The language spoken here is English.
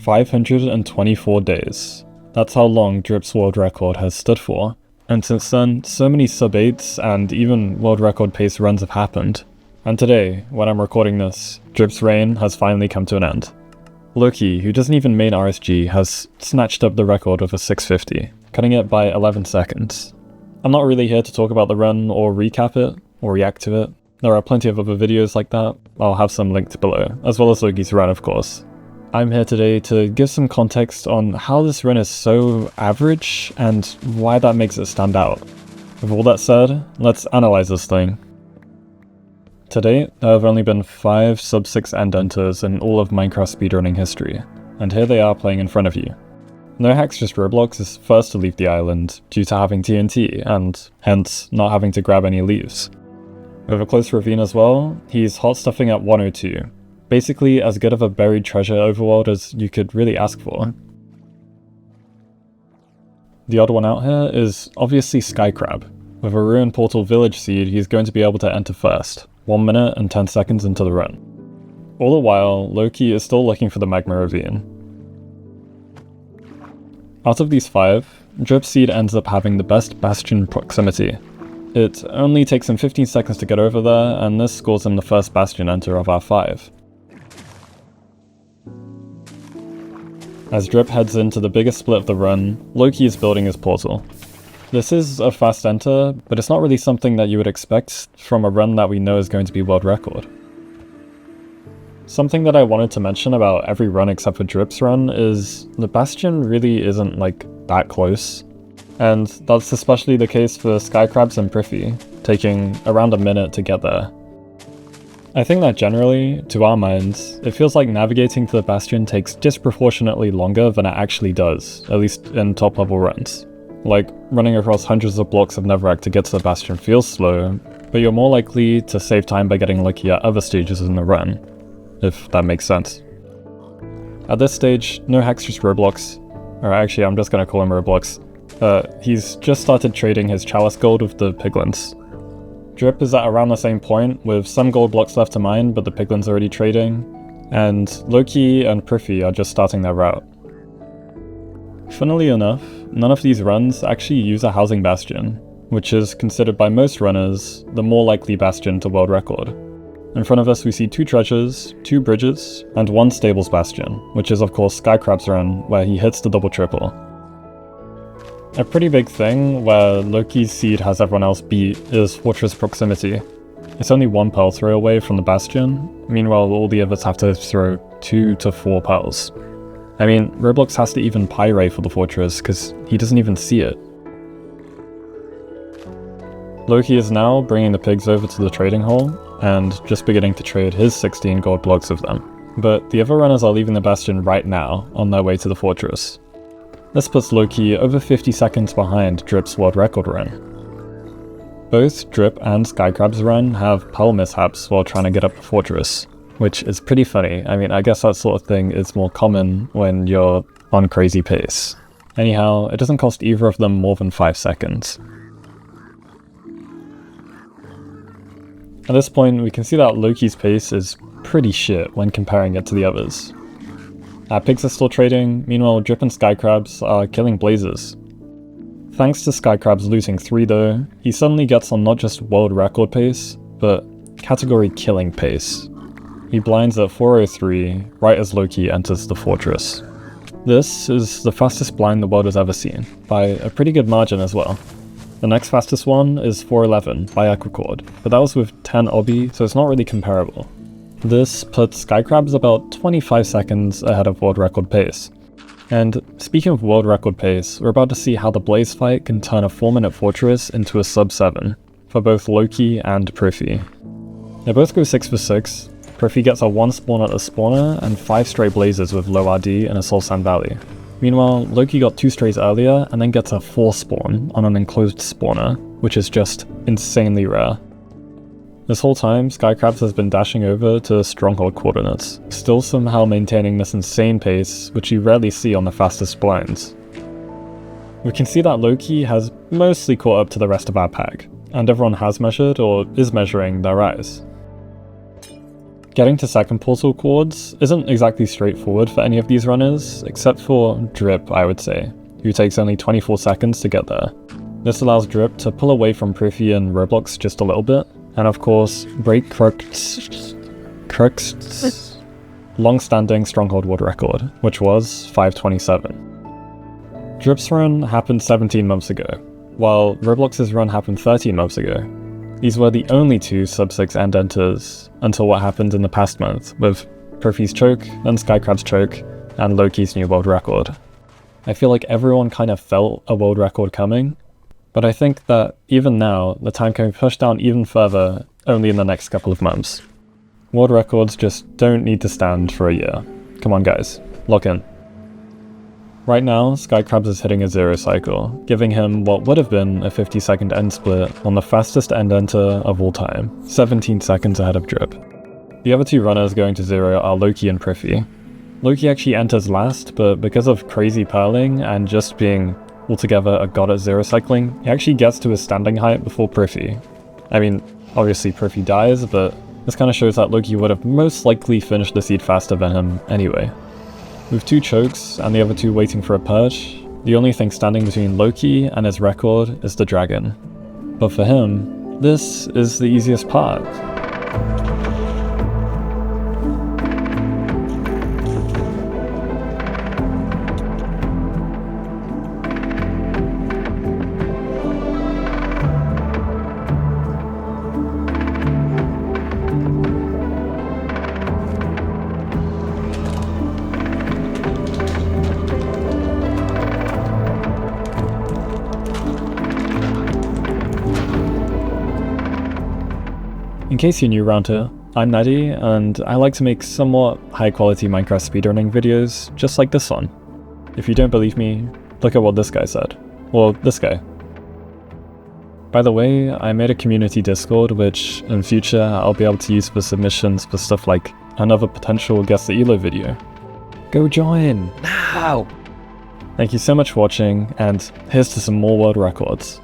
524 days. That's how long Drip's world record has stood for. And since then, so many sub-8s and even world record pace runs have happened. And today, when I'm recording this, Drip's reign has finally come to an end. Loki, who doesn't even main RSG, has snatched up the record of a 650, cutting it by 11 seconds. I'm not really here to talk about the run or recap it, or react to it. There are plenty of other videos like that. I'll have some linked below, as well as Loki's run, of course. I'm here today to give some context on how this run is so average and why that makes it stand out. With all that said, let's analyze this thing. To date, there have only been 5 sub-6 end-enters in all of Minecraft speedrunning history, and here they are playing in front of you. No Hacks Just Roblox is first to leave the island due to having TNT, and hence not having to grab any leaves. With a close ravine as well, he's hot stuffing at 102. Basically as good of a buried treasure overworld as you could really ask for. The odd one out here is obviously Skycrab. With a ruined portal village seed, he's going to be able to enter first, 1 minute and 10 seconds into the run. All the while, Loki is still looking for the magma ravine. Out of these 5, Drip's seed ends up having the best bastion proximity. It only takes him 15 seconds to get over there, and this scores him the first bastion enter of our 5. As Drip heads into the biggest split of the run, Loki is building his portal. This is a fast enter, but it's not really something that you would expect from a run that we know is going to be world record. Something that I wanted to mention about every run except for Drip's run is the bastion really isn't like that close. And that's especially the case for Skycrabs and Priffy, taking around a minute to get there. I think that generally, to our minds, it feels like navigating to the bastion takes disproportionately longer than it actually does, at least in top level runs. Like, running across hundreds of blocks of netherrack to get to the bastion feels slow, but you're more likely to save time by getting lucky at other stages in the run, if that makes sense. At this stage, no Hacks Just Roblox, or actually I'm just gonna call him Roblox, he's just started trading his Chalice gold with the piglins. Drip is at around the same point, with some gold blocks left to mine, but the piglins already trading, and Loki and Priffy are just starting their route. Funnily enough, none of these runs actually use a housing bastion, which is considered by most runners the more likely bastion to world record. In front of us we see 2 treasures, 2 bridges, and 1 stables bastion, which is of course Skycrab's run, where he hits the double triple. A pretty big thing where Loki's seed has everyone else beat is fortress proximity. It's only 1 pearl throw away from the bastion, meanwhile all the others have to throw 2 to 4 pearls. I mean, Roblox has to even pyrite for the fortress because he doesn't even see it. Loki is now bringing the pigs over to the trading hall, and just beginning to trade his 16 gold blocks of them. But the other runners are leaving the bastion right now, on their way to the fortress. This puts Loki over 50 seconds behind Drip's world record run. Both Drip and Skycrab's run have pearl mishaps while trying to get up the fortress, which is pretty funny. I mean, I guess that sort of thing is more common when you're on crazy pace. Anyhow, it doesn't cost either of them more than 5 seconds. At this point, we can see that Loki's pace is pretty shit when comparing it to the others. Our pigs are still trading, meanwhile Drip and Skycrabs are killing blazes. Thanks to Skycrabs losing 3 though, he suddenly gets on not just world record pace, but category killing pace. He blinds at 4:03 right as Loki enters the fortress. This is the fastest blind the world has ever seen, by a pretty good margin as well. The next fastest one is 4:11 by Equicord, but that was with 10 obby, so it's not really comparable. This puts Skycrabs about 25 seconds ahead of world record pace. And speaking of world record pace, we're about to see how the blaze fight can turn a 4-minute fortress into a sub-7, for both Loki and Priffy. They both go 6 for 6, Priffy gets a 1 spawn at the spawner and 5 stray blazes with low RD in a Soul Sand Valley. Meanwhile, Loki got 2 strays earlier and then gets a 4 spawn on an enclosed spawner, which is just insanely rare. This whole time, Skycrabs has been dashing over to stronghold coordinates, still somehow maintaining this insane pace, which you rarely see on the fastest blinds. We can see that Loki has mostly caught up to the rest of our pack, and everyone has measured or is measuring their rise. Getting to second portal chords isn't exactly straightforward for any of these runners, except for Drip, I would say, who takes only 24 seconds to get there. This allows Drip to pull away from Priffy and Roblox just a little bit, and of course, break Crook's long-standing Stronghold world record, which was 5:27. Drip's run happened 17 months ago, while Roblox's run happened 13 months ago. These were the only two sub-6 end enters until what happened in the past month, with Priffy's choke, then Skycrabs' choke, and Loki's new world record. I feel like everyone kind of felt a world record coming, but I think that even now, the time can be pushed down even further only in the next couple of months. World records just don't need to stand for a year. Come on guys, lock in. Right now, Skycrabs is hitting a 0 cycle, giving him what would have been a 50-second end split on the fastest end enter of all time, 17 seconds ahead of Drip. The other two runners going to 0 are Loki and Priffy. Loki actually enters last, but because of crazy pearling and just being altogether a god at 0 cycling, he actually gets to his standing height before Priffy. I mean, obviously Priffy dies, but this kind of shows that Loki would have most likely finished the seed faster than him anyway. With two chokes and the other two waiting for a purge, the only thing standing between Loki and his record is the dragon. But for him, this is the easiest part. In case you're new around here, I'm Neddy, and I like to make somewhat high-quality Minecraft speedrunning videos just like this one. If you don't believe me, look at what this guy said. Or this guy. By the way, I made a community Discord which, in future, I'll be able to use for submissions for stuff like another potential Guess the Elo video. Go join! Now! Thank you so much for watching, and here's to some more world records.